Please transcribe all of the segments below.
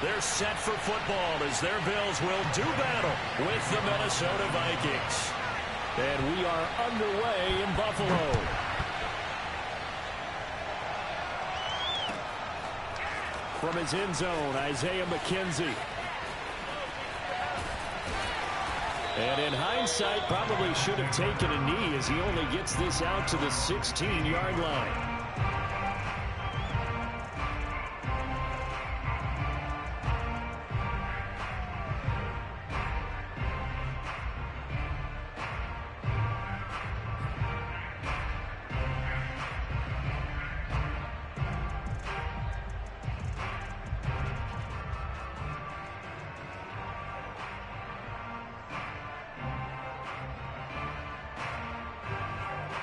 They're set for football as their Bills will do battle with the Minnesota Vikings. And we are underway in Buffalo. From his end zone, Isaiah McKenzie. And in hindsight, probably should have taken a knee as he only gets this out to the 16-yard line.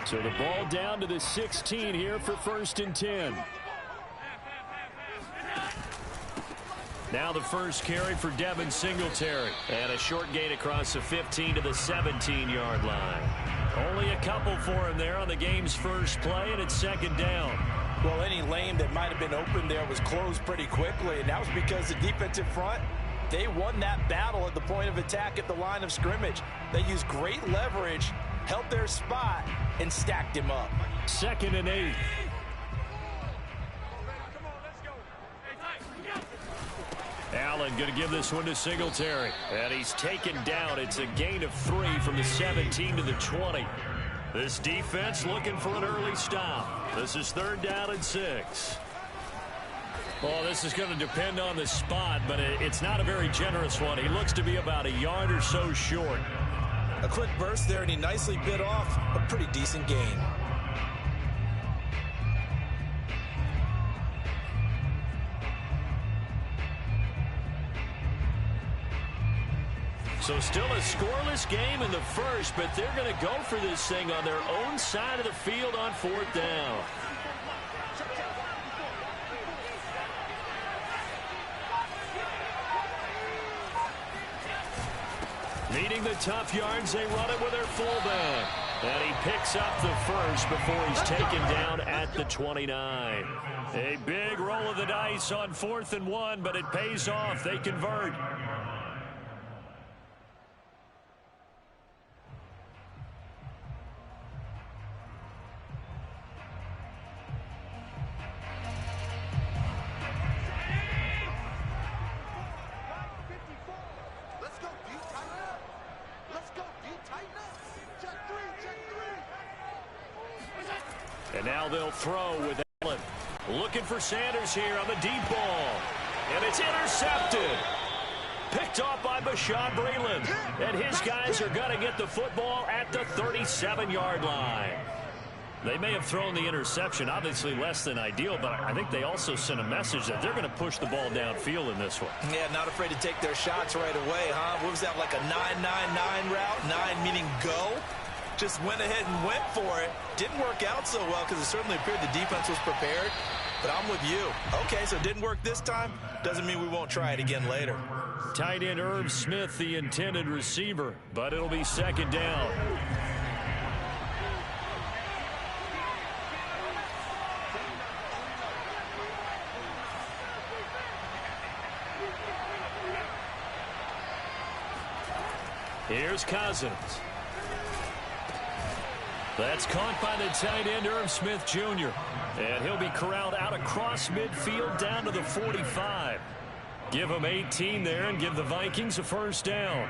So the ball down to the 16 here for 1st and 10. Now the first carry for Devin Singletary. And a short gain across the 15 to the 17-yard line. Only a couple for him there on the game's first play, and it's 2nd down. Well, any lane that might have been open there was closed pretty quickly, and that was because the defensive front, they won that battle at the point of attack at the line of scrimmage. They used great leverage, held their spot, and stacked him up. 2nd and 8. Allen going to give this one to Singletary. And he's taken down. It's a gain of 3 from the 17 to the 20. This defense looking for an early stop. This is 3rd down and 6. Well, this is going to depend on the spot, but it's not a very generous one. He looks to be about a yard or so short. A quick burst there, and he nicely bit off a pretty decent gain. So still a scoreless game in the first, but they're going to go for this thing on their own side of the field on 4th down. Needing the tough yards, they run it with their fullback. And he picks up the first before he's taken down at the 29. A big roll of the dice on 4th and 1, but it pays off. They convert. And now they'll throw with Allen. Looking for Sanders here on the deep ball. And it's intercepted. Picked off by Bashaud Breeland. And his guys are going to get the football at the 37-yard line. They may have thrown the interception, obviously less than ideal, but I think they also sent a message that they're going to push the ball downfield in this one. Yeah, not afraid to take their shots right away, huh? What was that, like a 9-9-9 route? 9 meaning go? Just went ahead and went for it. Didn't work out so well because it certainly appeared the defense was prepared. But I'm with you. Okay, so it didn't work this time. Doesn't mean we won't try it again later. Tight end Irv Smith, the intended receiver, but it'll be 2nd down. Here's Cousins. That's caught by the tight end, Irv Smith Jr. And he'll be corralled out across midfield down to the 45. Give him 18 there and give the Vikings a 1st down.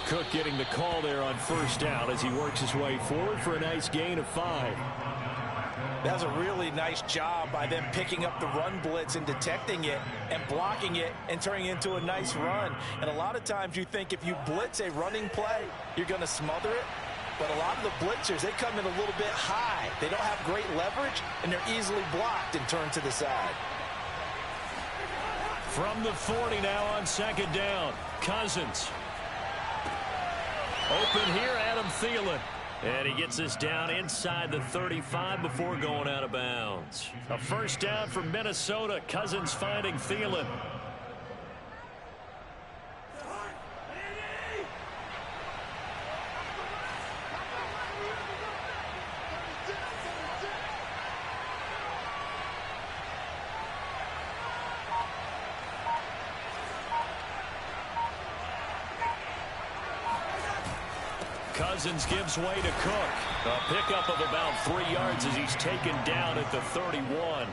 Cook getting the call there on 1st down as he works his way forward for a nice gain of 5. That's a really nice job by them picking up the run blitz and detecting it and blocking it and turning it into a nice run. And a lot of times you think if you blitz a running play, you're going to smother it. But a lot of the blitzers, they come in a little bit high. They don't have great leverage, and they're easily blocked and turned to the side. From the 40 now on 2nd down, Cousins. Open here, Adam Thielen. And he gets us down inside the 35 before going out of bounds. A 1st down for Minnesota. Cousins finding Thielen. Cousins gives way to Cook. A pickup of about 3 yards as he's taken down at the 31. Well,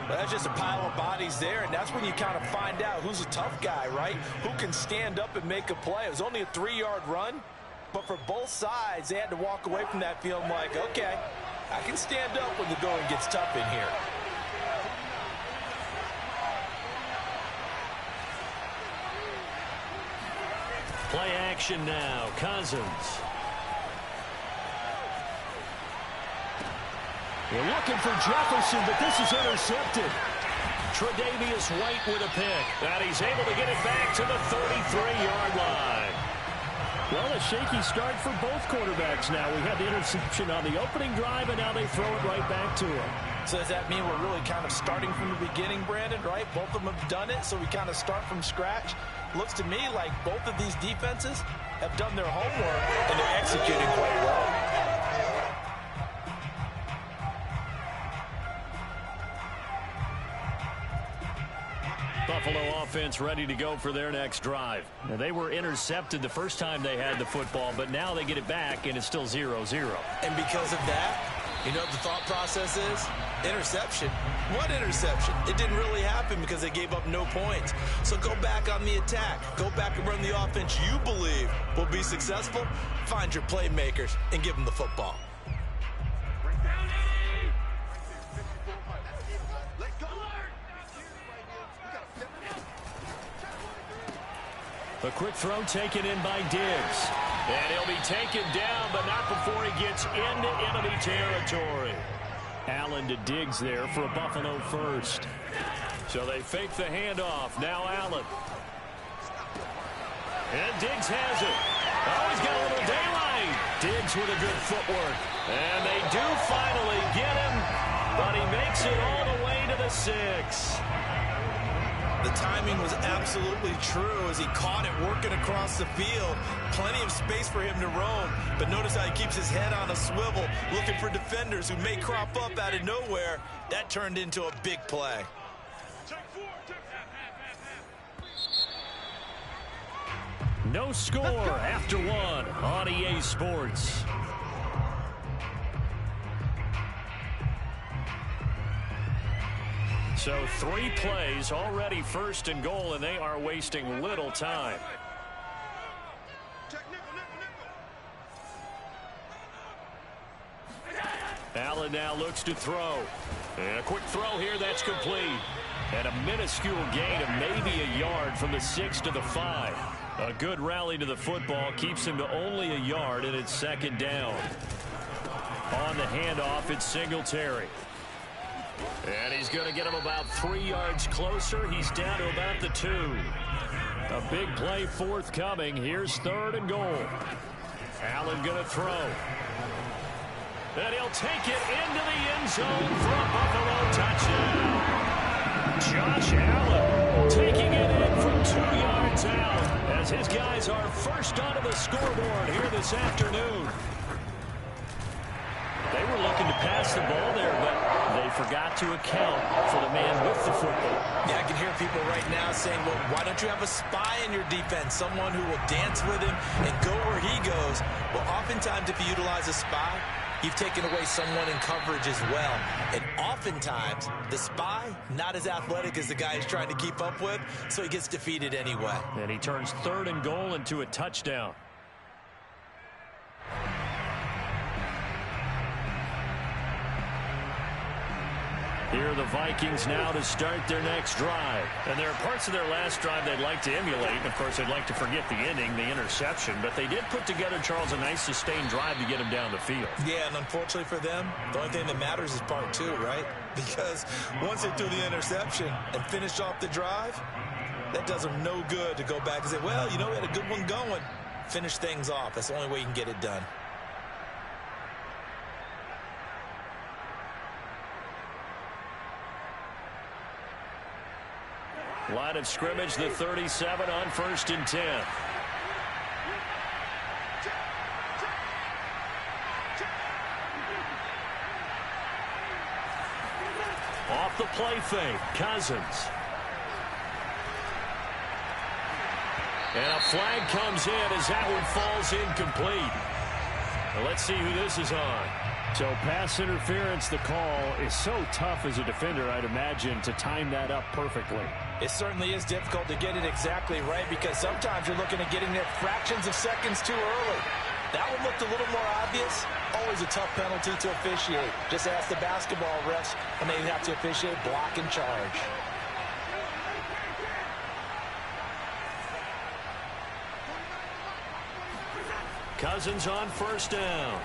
that's just a pile of bodies there, and that's when you kind of find out who's a tough guy, right? Who can stand up and make a play. It was only a 3-yard run, but for both sides, they had to walk away from that feeling like, okay, I can stand up when the going gets tough in here. Play action now. Cousins. We're looking for Jefferson, but this is intercepted. Tre'Davious White with a pick. And he's able to get it back to the 33-yard line. Well, a shaky start for both quarterbacks now. We had the interception on the opening drive, and now they throw it right back to him. So does that mean we're really kind of starting from the beginning, Brandon, right? Both of them have done it, so we kind of start from scratch. Looks to me like both of these defenses have done their homework, and they're executing quite well. Buffalo offense ready to go for their next drive. Now, they were intercepted the first time they had the football, but now they get it back, and it's still 0-0. And because of that, you know what the thought process is? Interception. What interception? It didn't really happen because they gave up no points. So go back on the attack. Go back and run the offense you believe will be successful. Find your playmakers and give them the football. A quick throw taken in by Diggs. And he'll be taken down, but not before he gets into enemy territory. Allen to Diggs there for a Buffalo first. So they fake the handoff. Now Allen. And Diggs has it. Oh, he's got a little daylight. Diggs with a good footwork. And they do finally get him, but he makes it all the way to the 6. The timing was absolutely true as he caught it working across the field. Plenty of space for him to roam, but notice how he keeps his head on a swivel, looking for defenders who may crop up out of nowhere. That turned into a big play. No score after one on EA Sports. So 3 plays already first and goal, and they are wasting little time. Allen now looks to throw. And a quick throw here, that's complete. And a minuscule gain of maybe a yard from the 6 to the 5. A good rally to the football keeps him to only a yard, and it's second down. On the handoff, it's Singletary. And he's going to get him about 3 yards closer. He's down to about the 2. A big play forthcoming. Here's 3rd and goal. Allen going to throw. And he'll take it into the end zone for a Buffalo touchdown. Josh Allen taking it in from 2 yards out as his guys are first onto the scoreboard here this afternoon. They were looking to pass the ball there, but they forgot to account for the man with the football. Yeah, I can hear people right now saying, well, why don't you have a spy in your defense, someone who will dance with him and go where he goes? Well, oftentimes if you utilize a spy, you've taken away someone in coverage as well. And oftentimes, the spy, not as athletic as the guy he's trying to keep up with, so he gets defeated anyway. And he turns 3rd and goal into a touchdown. Here are the Vikings now to start their next drive. And there are parts of their last drive they'd like to emulate. And, of course, they'd like to forget the ending, the interception. But they did put together, Charles, a nice sustained drive to get him down the field. Yeah, and unfortunately for them, the only thing that matters is part 2, right? Because once they threw the interception and finished off the drive, that does them no good to go back and say, well, you know, we had a good one going. Finish things off. That's the only way you can get it done. Line of scrimmage, the 37 on 1st and 10. Off the play fake, Cousins. And a flag comes in as that one falls incomplete. Well, let's see who this is on. So pass interference, the call is so tough as a defender, I'd imagine, to time that up perfectly. It certainly is difficult to get it exactly right because sometimes you're looking at getting it fractions of seconds too early. That one looked a little more obvious. Always a tough penalty to officiate. Just ask the basketball refs when they have to officiate block and charge. Cousins on first down.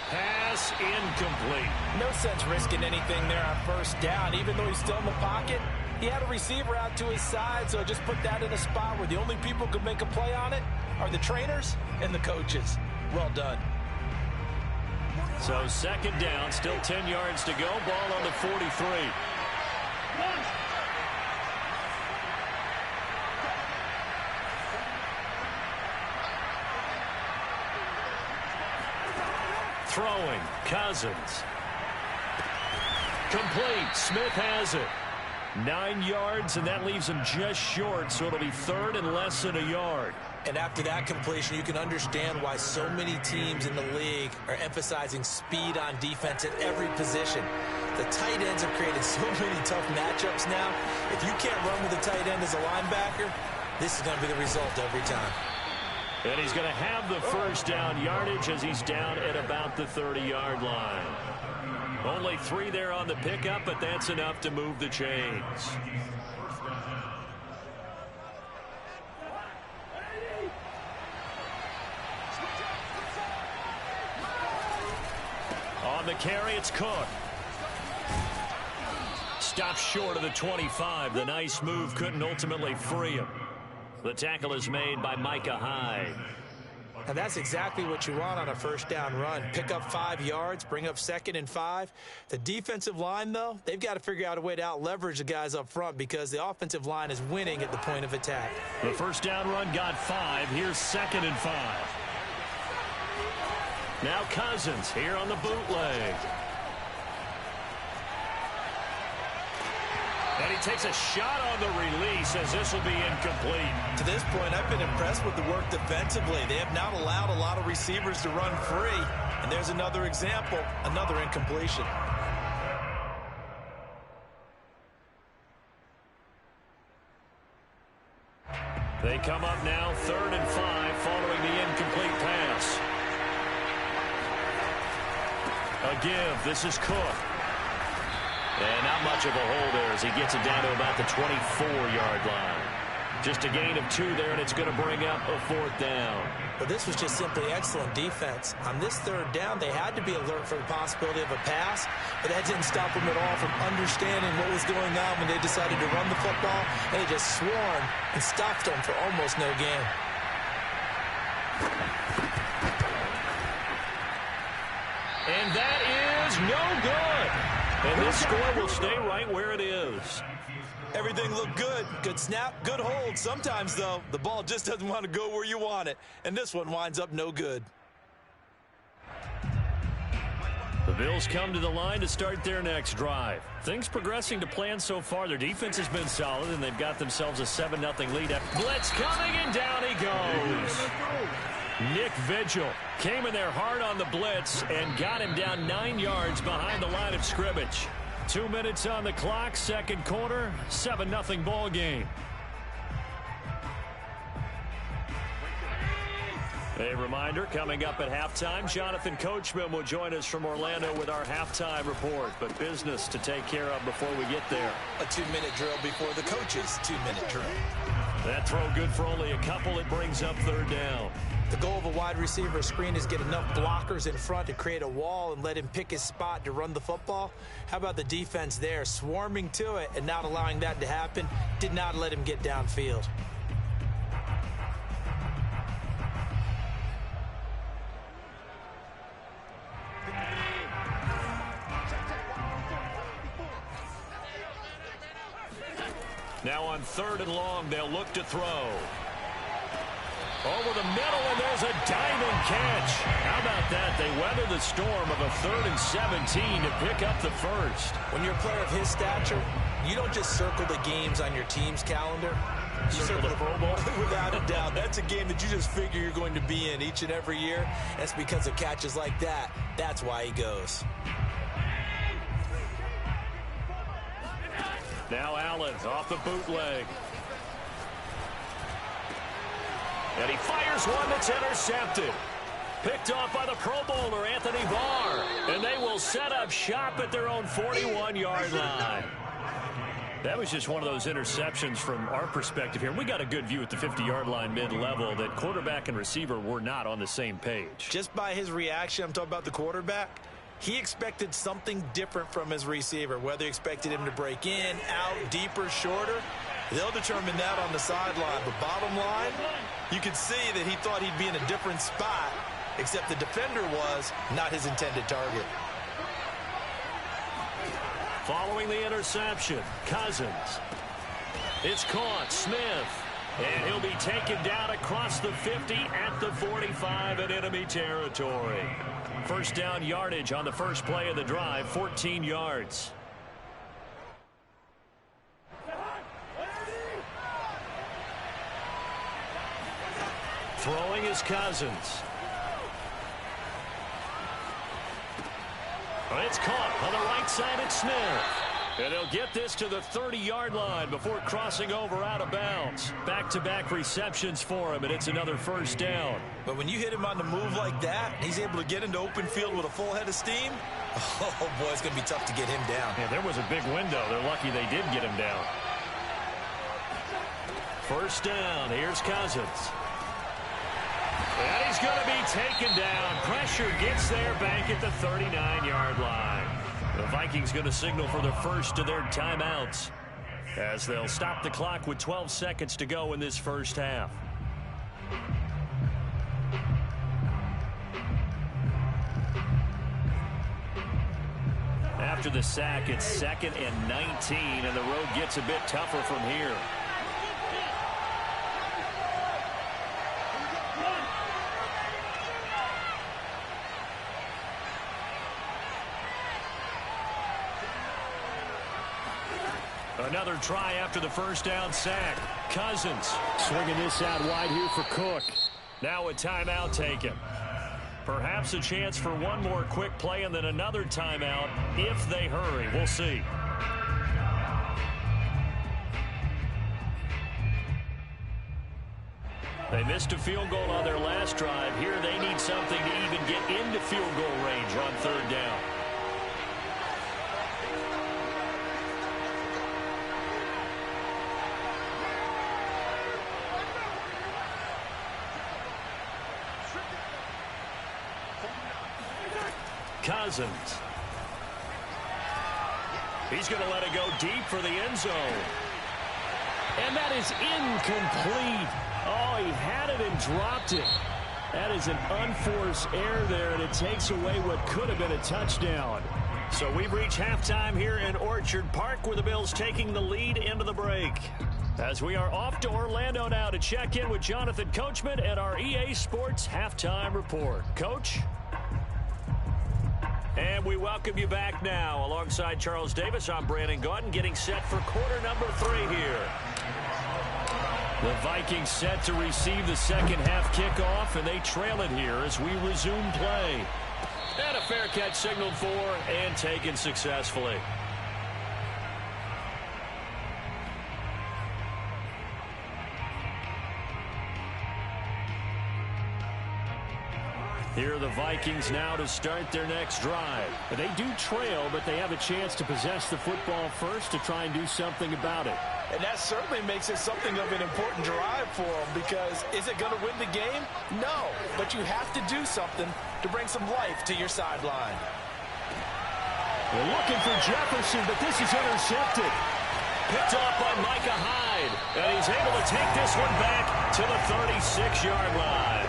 Pass incomplete. No sense risking anything there on first down. Even though he's still in the pocket, he had a receiver out to his side, so just put that in a spot where the only people who could make a play on it are the trainers and the coaches. Well done. So second down, still 10 yards to go. Ball on the 43. Throwing, Cousins. Complete, Smith has it. 9 yards, and that leaves him just short, so it'll be third and less than a yard. And after that completion, you can understand why so many teams in the league are emphasizing speed on defense at every position. The tight ends have created so many tough matchups now. If you can't run with a tight end as a linebacker, this is going to be the result every time. And he's going to have the first down yardage as he's down at about the 30-yard line. Only 3 there on the pickup, but that's enough to move the chains. On the carry, it's Cook. Stops short of the 25. The nice move couldn't ultimately free him. The tackle is made by Micah Hyde. And that's exactly what you want on a first down run. Pick up 5 yards, bring up 2nd and 5. The defensive line, though, they've got to figure out a way to out-leverage the guys up front because the offensive line is winning at the point of attack. The first down run got 5. Here's 2nd and 5. Now Cousins here on the bootleg. And he takes a shot on the release as this will be incomplete. To this point, I've been impressed with the work defensively. They have not allowed a lot of receivers to run free. And there's another example, another incompletion. They come up now 3rd and 5 following the incomplete pass. A give. This is Cook. And not much of a hole there as he gets it down to about the 24-yard line. Just a gain of 2 there, and it's going to bring up a 4th down. But this was just simply excellent defense. On this 3rd down, they had to be alert for the possibility of a pass, but that didn't stop them at all from understanding what was going on when they decided to run the football, and they just swarmed and stopped them for almost no gain. And that is no good. And this score will stay right where it is. Everything looked good. Good snap, good hold. Sometimes, though, the ball just doesn't want to go where you want it. And this one winds up no good. The Bills come to the line to start their next drive. Things progressing to plan so far. Their defense has been solid, and they've got themselves a 7-0 lead. Blitz coming, and down he goes. Nick Vigil came in there hard on the blitz and got him down 9 yards behind the line of scrimmage. 2 minutes on the clock, second quarter, 7-0 ball game. A reminder, coming up at halftime, Jonathan Coachman will join us from Orlando with our halftime report, but business to take care of before we get there. A 2-minute drill before the coach's 2-minute drill. That throw good for only a couple. It brings up 3rd down. The goal of a wide receiver screen is get enough blockers in front to create a wall and let him pick his spot to run the football. How about the defense there, swarming to it and not allowing that to happen? Did not let him get downfield. Now on 3rd and long, they'll look to throw. Over the middle, and there's a diving catch. How about that? They weather the storm of a 3rd and 17 to pick up the first. When you're a player of his stature, You don't just circle the games on your team's calendar. You circle the Pro Bowl. Without a doubt. That's a game that you just figure you're going to be in each and every year. That's because of catches like that. That's why he goes. Now Allen off the bootleg. And he fires one that's intercepted. Picked off by the Pro Bowler, Anthony Barr. And they will set up shop at their own 41-yard line. That was just one of those interceptions from our perspective here. We got a good view at the 50-yard line mid-level that quarterback and receiver were not on the same page. Just by his reaction, I'm talking about the quarterback, he expected something different from his receiver. Whether he expected him to break in, out, deeper, shorter, they'll determine that on the sideline. But bottom line, you could see that he thought he'd be in a different spot, except the defender was not his intended target. Following the interception, Cousins. It's caught, Smith. And he'll be taken down across the 50 at the 45 in enemy territory. First down yardage on the first play of the drive, 14 yards. Throwing is Cousins. It's caught on the right side at Smith. And he'll get this to the 30-yard line before crossing over out of bounds. Back-to-back receptions for him, and it's another first down. But when you hit him on the move like that, he's able to get into open field with a full head of steam. Oh, boy, it's going to be tough to get him down. Yeah, there was a big window. They're lucky they did get him down. First down. Here's Cousins. And he's going to be taken down. Pressure gets there back at the 39-yard line. The Vikings going to signal for the first of their timeouts as they'll stop the clock with 12 seconds to go in this first half. After the sack, it's 2nd and 19, and the road gets a bit tougher from here. Another try after the first down sack. Cousins swinging this out wide here for Cook. Now a timeout taken. Perhaps a chance for one more quick play and then another timeout if they hurry. We'll see. They missed a field goal on their last drive. Here they need something to even get into field goal range on third down. Cousins. He's going to let it go deep for the end zone. And that is incomplete. Oh, he had it and dropped it. That is an unforced error there, and it takes away what could have been a touchdown. So we've reached halftime here in Orchard Park, where the Bills taking the lead into the break. As we are off to Orlando now to check in with Jonathan Coachman and our EA Sports Halftime Report. Coach? And we welcome you back now. Alongside Charles Davis, I'm Brandon Gaudin, getting set for quarter number 3 here. The Vikings set to receive the second half kickoff, and they trail it here as we resume play. And a fair catch signaled for and taken successfully. Here are the Vikings now to start their next drive. They do trail, but they have a chance to possess the football first to try and do something about it. And that certainly makes it something of an important drive for them, because is it going to win the game? No, but you have to do something to bring some life to your sideline. They're looking for Jefferson, but this is intercepted. Picked off by Micah Hyde, and he's able to take this one back to the 36-yard line.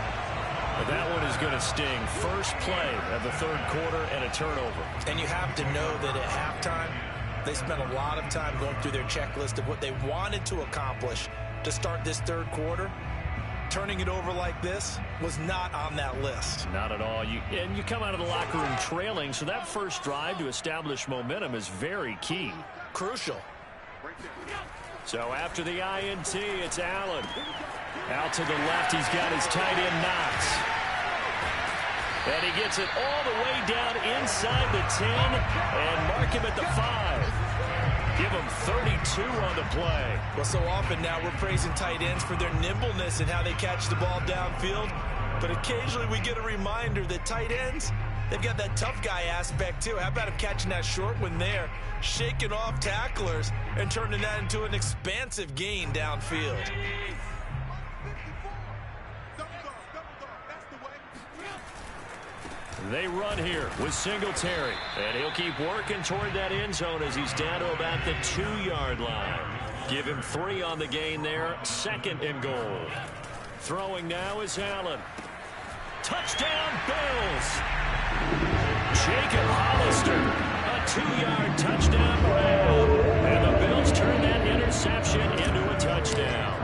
But that one is going to sting. First play of the third quarter and a turnover. And you have to know that at halftime, they spent a lot of time going through their checklist of what they wanted to accomplish to start this third quarter. Turning it over like this was not on that list. Not at all. And you come out of the locker room trailing, so that first drive to establish momentum is very key. Crucial. So after the INT, it's Allen. Out to the left, he's got his tight end Knox. And he gets it all the way down inside the 10 and mark him at the 5. Give him 32 on the play. Well, so often now we're praising tight ends for their nimbleness and how they catch the ball downfield. But occasionally we get a reminder that tight ends, they've got that tough guy aspect too. How about him catching that short one there, shaking off tacklers, and turning that into an expansive gain downfield? They run here with Singletary, and he'll keep working toward that end zone as he's down to about the 2-yard line. Give him 3 on the gain there, 2nd and goal. Throwing now is Allen. Touchdown, Bills! Jacob Hollister, a 2-yard touchdown grab. And the Bills turn that interception into a touchdown.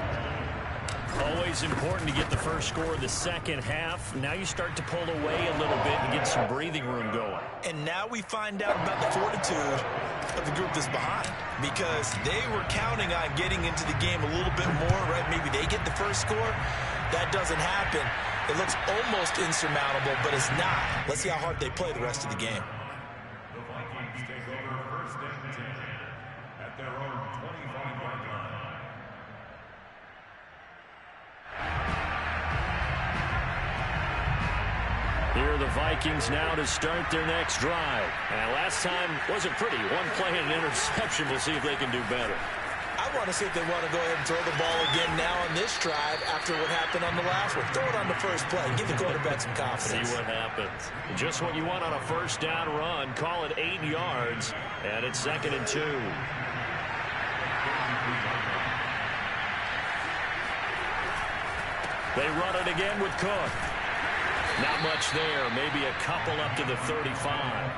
Always important to get the first score of the second half. Now you start to pull away a little bit and get some breathing room going. And now we find out about the fortitude of the group that's behind, because they were counting on getting into the game a little bit more, right? Maybe they get the first score. That doesn't happen. It looks almost insurmountable, but it's not. Let's see how hard they play the rest of the game. The Vikings take over 1st and 10 at their own 25-yard line. Here are the Vikings now to start their next drive. And last time wasn't pretty. 1 play and an interception. We'll see if they can do better. I want to see if they want to go ahead and throw the ball again now on this drive after what happened on the last one. Throw it on the first play. Give the quarterback some confidence. See what happens. Just what you want on a first down run. Call it 8 yards. And it's 2nd and 2. They run it again with Cook. Not much there. Maybe a couple up to the 35.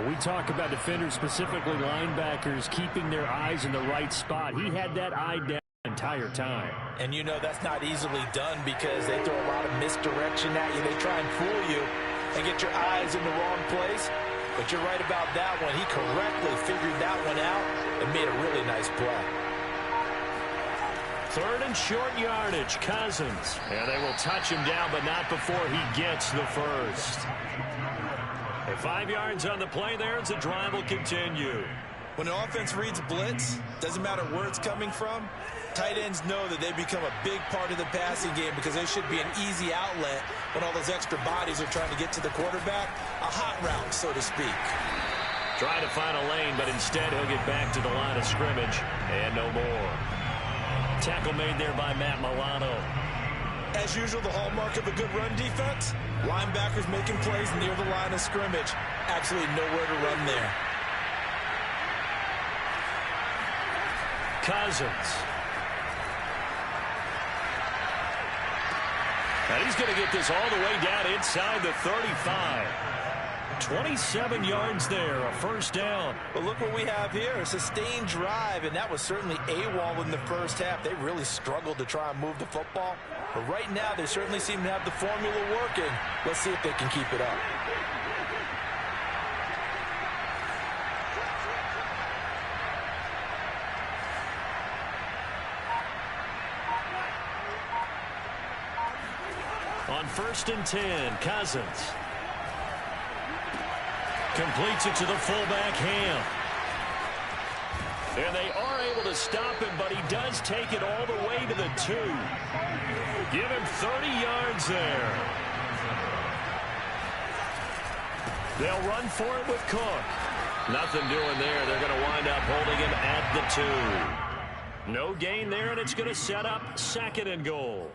We talk about defenders, specifically linebackers, keeping their eyes in the right spot. He had that eye down the entire time. And you know that's not easily done because they throw a lot of misdirection at you. They try and fool you and get your eyes in the wrong place. But you're right about that one. He correctly figured that one out and made a really nice play. 3rd and short yardage, Cousins. And they will touch him down, but not before he gets the first. 5 yards on the play there as the drive will continue. When an offense reads blitz, doesn't matter where it's coming from, tight ends know that they become a big part of the passing game because they should be an easy outlet when all those extra bodies are trying to get to the quarterback. A hot route, so to speak. Trying to find a lane, but instead he'll get back to the line of scrimmage and no more. Tackle made there by Matt Milano. As usual, the hallmark of a good run defense, linebackers making plays near the line of scrimmage. Absolutely nowhere to run there. Cousins. And he's going to get this all the way down inside the 35. 27 yards there, a first down. But look what we have here, a sustained drive, and that was certainly AWOL in the first half. They really struggled to try and move the football. But right now, they certainly seem to have the formula working. Let's see if they can keep it up. On 1st and 10, Cousins. Completes it to the fullback, Ham. And they are able to stop him, but he does take it all the way to the 2. Give him 30 yards there. They'll run for it with Cook. Nothing doing there. They're going to wind up holding him at the 2. No gain there, and it's going to set up 2nd and goal.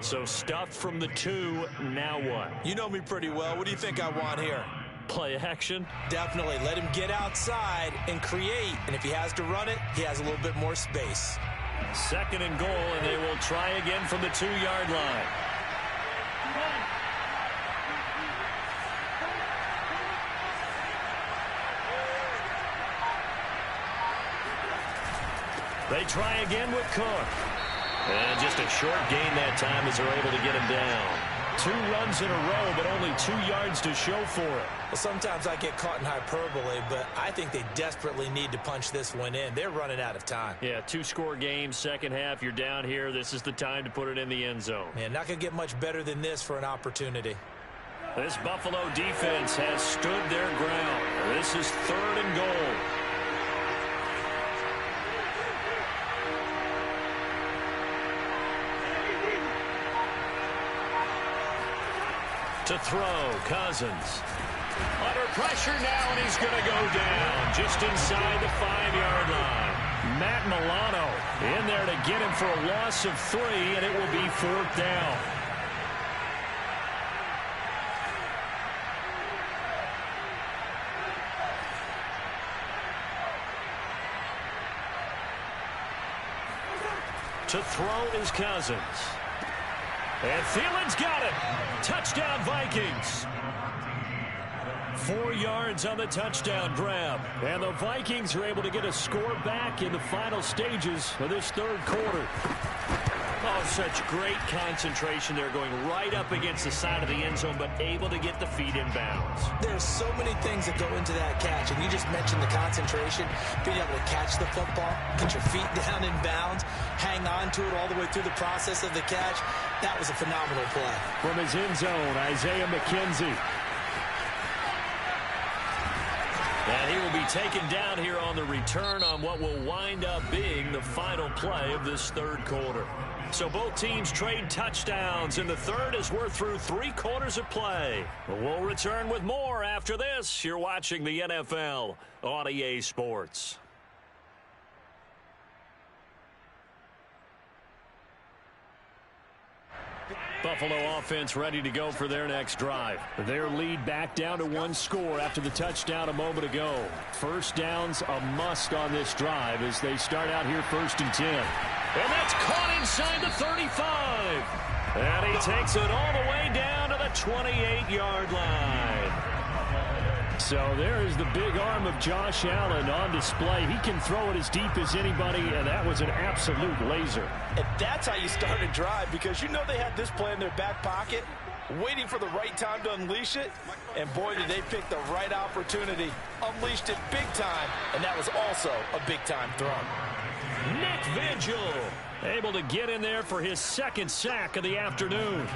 So stuffed from the 2, now what? You know me pretty well. What do you think I want here? Play action? Definitely. Let him get outside and create. And if he has to run it, he has a little bit more space. 2nd and goal, and they will try again from the 2-yard line. They try again with Cook. And just a short gain that time as they're able to get him down. 2 runs in a row, but only 2 yards to show for it. Well, sometimes I get caught in hyperbole, but I think they desperately need to punch this one in. They're running out of time. Yeah, 2-score game, second half. You're down here. This is the time to put it in the end zone. Man, not going to get much better than this for an opportunity. This Buffalo defense has stood their ground. This is 3rd and goal. To throw, Cousins. Under pressure now, and he's going to go down just inside the 5-yard line. Matt Milano in there to get him for a loss of 3, and it will be 4th down. To throw is Cousins. And Thielen's got it. Touchdown, Vikings. 4 yards on the touchdown grab. And the Vikings are able to get a score back in the final stages of this 3rd quarter. Oh, such great concentration. They're going right up against the side of the end zone, but able to get the feet in bounds. There's so many things that go into that catch, and you just mentioned the concentration, being able to catch the football, get your feet down in bounds, hang on to it all the way through the process of the catch. That was a phenomenal play. From his end zone, Isaiah McKenzie. And he will be taken down here on the return on what will wind up being the final play of this 3rd quarter. So both teams trade touchdowns in the 3rd as we're through 3 quarters of play. We'll return with more after this. You're watching the NFL on EA Sports. Buffalo offense ready to go for their next drive. Their lead back down to 1 score after the touchdown a moment ago. First down's a must on this drive as they start out here 1st and 10. And that's caught inside the 35. And he takes it all the way down to the 28-yard line. So there is the big arm of Josh Allen on display. He can throw it as deep as anybody, and that was an absolute laser. And that's how you start a drive, because you know they had this play in their back pocket, waiting for the right time to unleash it. And boy, did they pick the right opportunity. Unleashed it big time, and that was also a big-time throw. Nick Vigil able to get in there for his 2nd sack of the afternoon.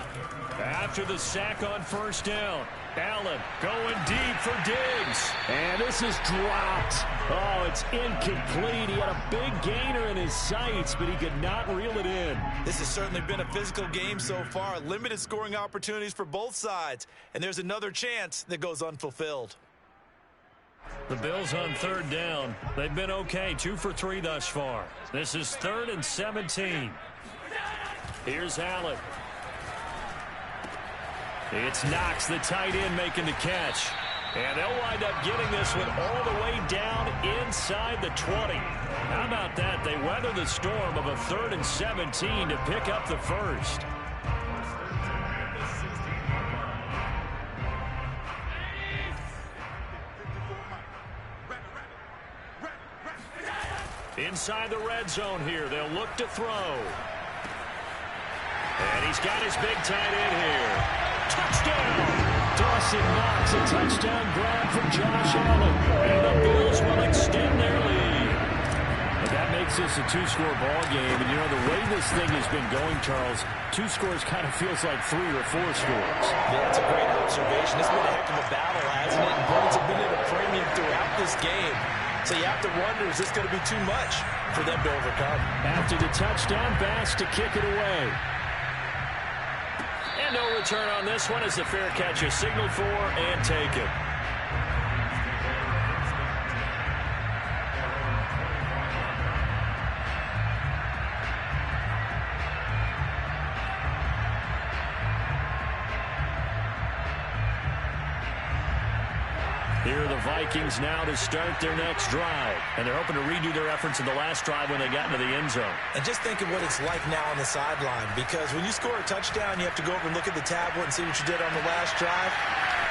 After the sack on 1st down, Allen going deep for Diggs. And this is dropped. Oh, it's incomplete. He had a big gainer in his sights, but he could not reel it in. This has certainly been a physical game so far. Limited scoring opportunities for both sides. And there's another chance that goes unfulfilled. The Bills on 3rd down. They've been okay, 2 for 3 thus far. This is 3rd and 17. Here's Allen. It's Knox, the tight end, making the catch. And they'll wind up getting this one all the way down inside the 20. How about that? They weather the storm of a 3rd and 17 to pick up the 1st. Inside the red zone here, they'll look to throw. And he's got his big tight end here. Touchdown! Dawson Knox, a touchdown grab for Josh Allen. And the Bills will extend their lead. And that makes this a 2-score ball game. And, you know, the way this thing has been going, Charles, 2 scores kind of feels like 3 or 4 scores. Yeah, that's a great observation. It's been a heck of a battle, hasn't it? And points have been at a premium throughout this game. So you have to wonder, is this going to be too much for them to overcome? After the touchdown, Bass to kick it away. And no return on this one as the fair catch is signaled for and taken. Here are the Vikings now to start their next drive. And they're hoping to redo their efforts in the last drive when they got into the end zone. And just think of what it's like now on the sideline, because when you score a touchdown, you have to go over and look at the tablet and see what you did on the last drive.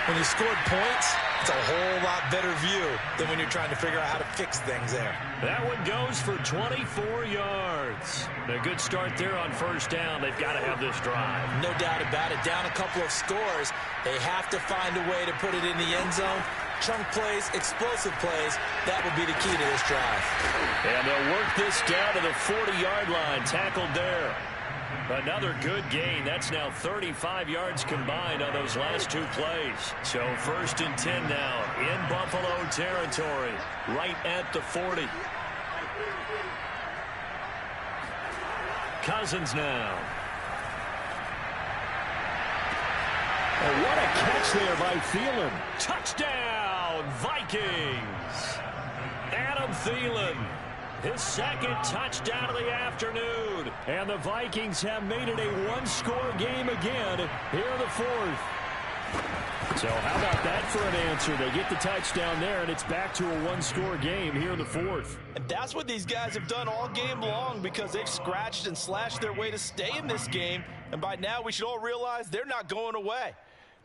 When you scored points, it's a whole lot better view than when you're trying to figure out how to fix things there. That one goes for 24 yards. A good start there on first down. They've got to have this drive. No doubt about it. Down a couple of scores. They have to find a way to put it in the end zone. Chunk plays, explosive plays. That will be the key to this drive. And they'll work this down to the 40-yard line. Tackled there. Another good gain. That's now 35 yards combined on those last two plays. So 1st and 10 now in Buffalo territory, right at the 40. Cousins now. Oh, what a catch there by Thielen. Touchdown, Vikings. Adam Thielen. His second touchdown of the afternoon. And the Vikings have made it a one-score game again here in the 4th. So how about that for an answer? They get the touchdown there, and it's back to a one-score game here in the 4th. And that's what these guys have done all game long because they've scratched and slashed their way to stay in this game. And by now, we should all realize they're not going away.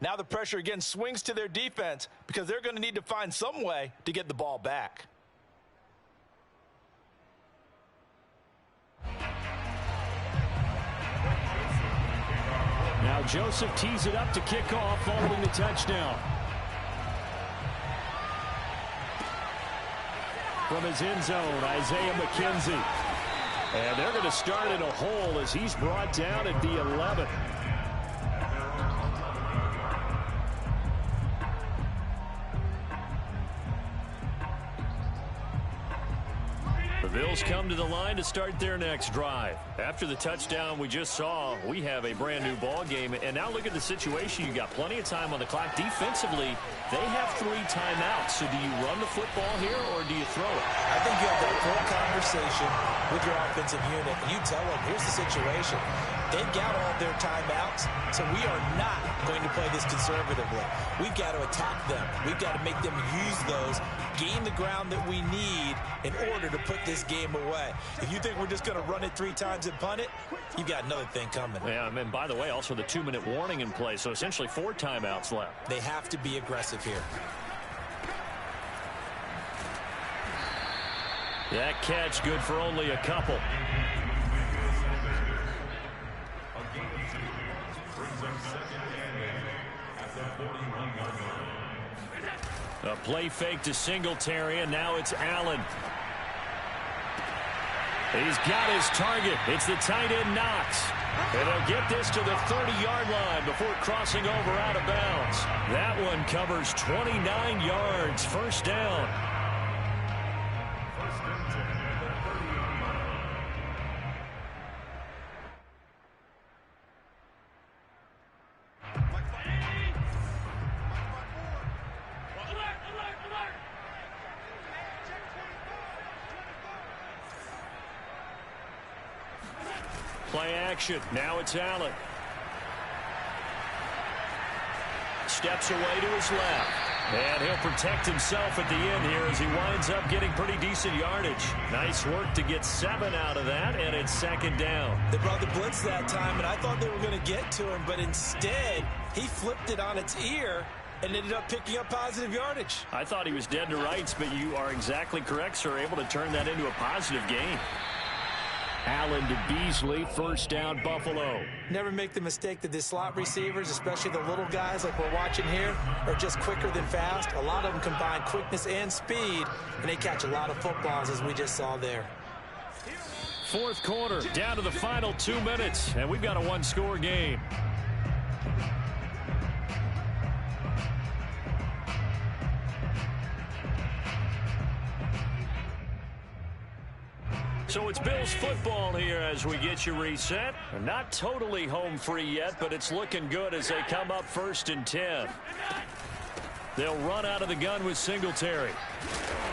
Now the pressure again swings to their defense because they're going to need to find some way to get the ball back. Now Joseph tees it up to kick off following the touchdown. From his end zone, Isaiah McKenzie. And they're going to start in a hole as he's brought down at the 11. The Bills come to the line to start their next drive. After the touchdown we just saw, we have a brand new ball game. And now look at the situation. You got plenty of time on the clock. Defensively, they have 3 timeouts. So do you run the football here or do you throw it? I think you have that full conversation with your offensive unit. And you tell them, here's the situation. They've got all their timeouts, so we are not going to play this conservatively. We've got to attack them. We've got to make them use those, gain the ground that we need in order to put this game away. If you think we're just going to run it 3 times and punt it, you've got another thing coming. Yeah, and by the way, also the 2-minute warning in play, so essentially 4 timeouts left. They have to be aggressive here. That catch good for only a couple. A play fake to Singletary, and now it's Allen. He's got his target. It's the tight end Knox. And they'll get this to the 30-yard line before crossing over out of bounds. That one covers 29 yards. First down. Play action. Now it's Allen. Steps away to his left. And he'll protect himself at the end here as he winds up getting pretty decent yardage. Nice work to get 7 out of that, and it's 2nd down. They brought the blitz that time, and I thought they were going to get to him, but instead he flipped it on its ear and ended up picking up positive yardage. I thought he was dead to rights, but you are exactly correct, sir. Able to turn that into a positive gain. Allen to Beasley, first down, Buffalo. Never make the mistake that the slot receivers, especially the little guys like we're watching here, are just quicker than fast. A lot of them combine quickness and speed, and they catch a lot of footballs, as we just saw there. 4th quarter, down to the final 2 minutes, and we've got a one-score game. So it's Bills football here as we get you reset. Not totally home free yet, but it's looking good as they come up 1st and 10. They'll run out of the gun with Singletary.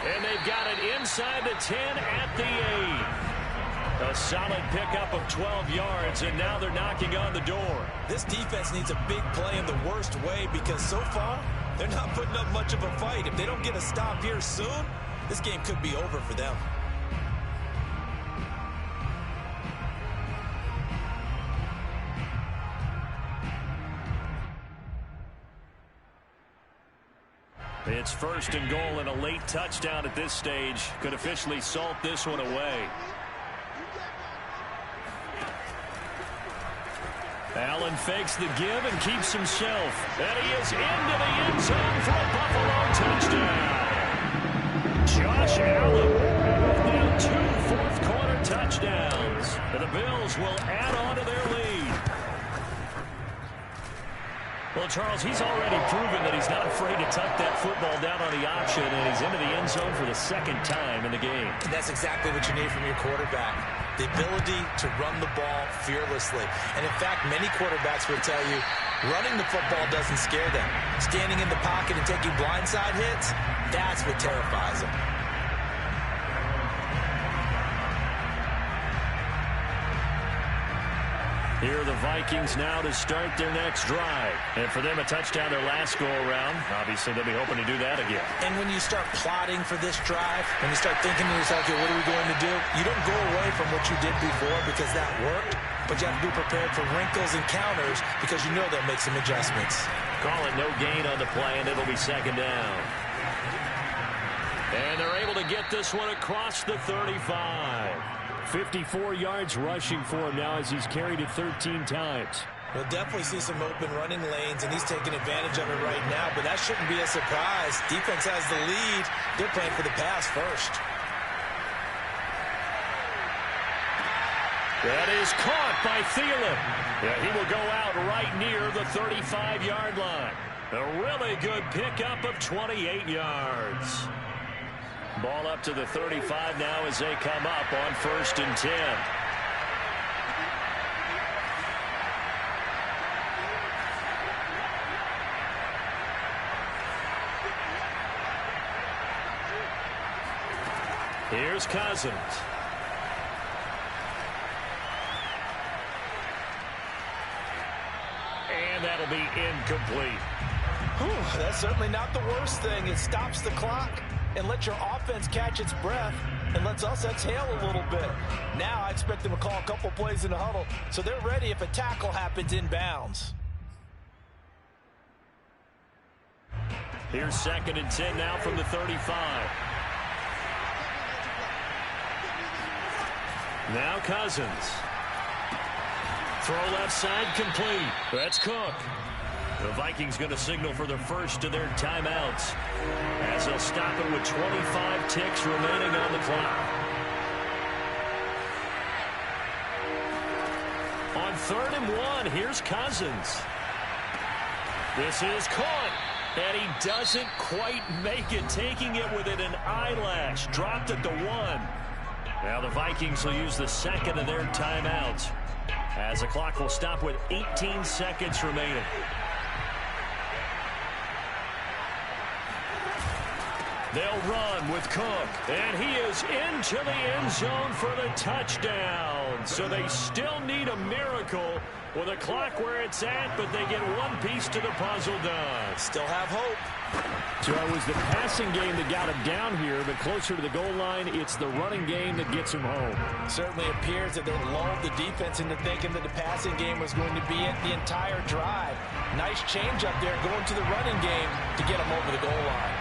And they've got it inside the 10 at the 8. A solid pickup of 12 yards, and now they're knocking on the door. This defense needs a big play in the worst way because so far they're not putting up much of a fight. If they don't get a stop here soon, this game could be over for them. It's first and goal, and a late touchdown at this stage could officially salt this one away. Allen fakes the give and keeps himself. And he is into the end zone for a Buffalo touchdown. Josh Allen with now 2 fourth-quarter touchdowns. And the Bills will add on to their lead. Well, Charles, he's already proven that he's not afraid to tuck that football down on the option, and he's into the end zone for the second time in the game. That's exactly what you need from your quarterback. The ability to run the ball fearlessly. And in fact, many quarterbacks will tell you running the football doesn't scare them. Standing in the pocket and taking blindside hits, that's what terrifies them. Here are the Vikings now to start their next drive. And for them, a touchdown their last go-around. Obviously, they'll be hoping to do that again. And when you start plotting for this drive, when you start thinking to yourself, okay, what are we going to do? You don't go away from what you did before because that worked, but you have to be prepared for wrinkles and counters because you know they'll make some adjustments. Call it no gain on the play, and it'll be second down. And they're able to get this one across the 35. 54 yards rushing for him now as he's carried it 13 times. We'll definitely see some open running lanes, and he's taking advantage of it right now, but that shouldn't be a surprise. Defense has the lead. They're playing for the pass first. That is caught by Thielen. Yeah, he will go out right near the 35-yard line. A really good pickup of 28 yards. Ball up to the 35 now as they come up on 1st and 10. Here's Cousins. And that'll be incomplete. Whew, that's certainly not the worst thing. It stops the clock and lets your offense catch its breath and lets us exhale a little bit. Now I expect them to call a couple plays in the huddle so they're ready if a tackle happens inbounds. Here's 2nd and 10 now from the 35. Now Cousins. Throw left side complete. That's Cook. The Vikings going to signal for the first of their timeouts as they'll stop it with 25 ticks remaining on the clock. On 3rd and 1, here's Cousins. This is caught, and he doesn't quite make it, taking it within an eyelash. Dropped at the 1. Now the Vikings will use the second of their timeouts as the clock will stop with 18 seconds remaining. They'll run with Cook, and he is into the end zone for the touchdown. So they still need a miracle with a clock where it's at, but they get one piece to the puzzle done. Still have hope. So it was the passing game that got him down here, but closer to the goal line, it's the running game that gets him home. Certainly appears that they lulled the defense into thinking that the passing game was going to be it the entire drive. Nice change up there going to the running game to get him over the goal line.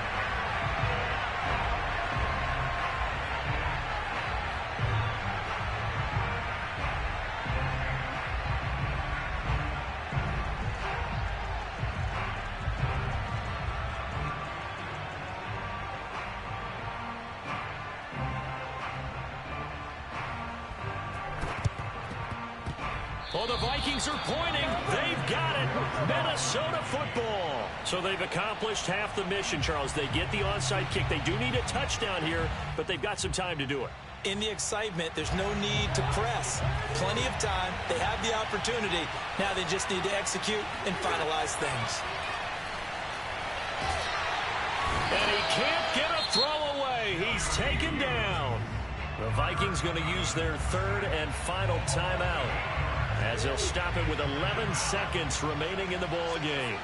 Well, the Vikings are pointing. They've got it. Minnesota football. So they've accomplished half the mission, Charles. They get the onside kick. They do need a touchdown here, but they've got some time to do it. In the excitement, there's no need to press. Plenty of time. They have the opportunity. Now they just need to execute and finalize things. And he can't get a throw away. He's taken down. The Vikings going to use their 3rd and final timeout as they'll stop it with 11 seconds remaining in the ball game.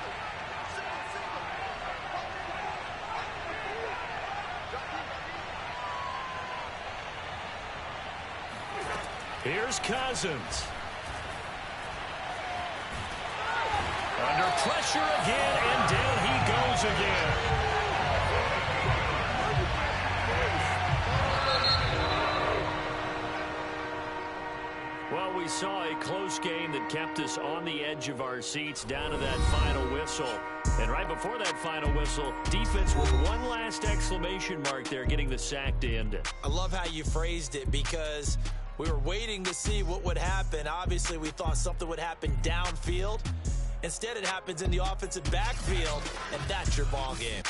Here's Cousins. Under pressure again, and down he goes again. Well, we saw a close game that kept us on the edge of our seats down to that final whistle. And right before that final whistle, defense with one last exclamation mark there, getting the sack to end it. I love how you phrased it, because we were waiting to see what would happen. Obviously, we thought something would happen downfield. Instead, it happens in the offensive backfield, and that's your ball game.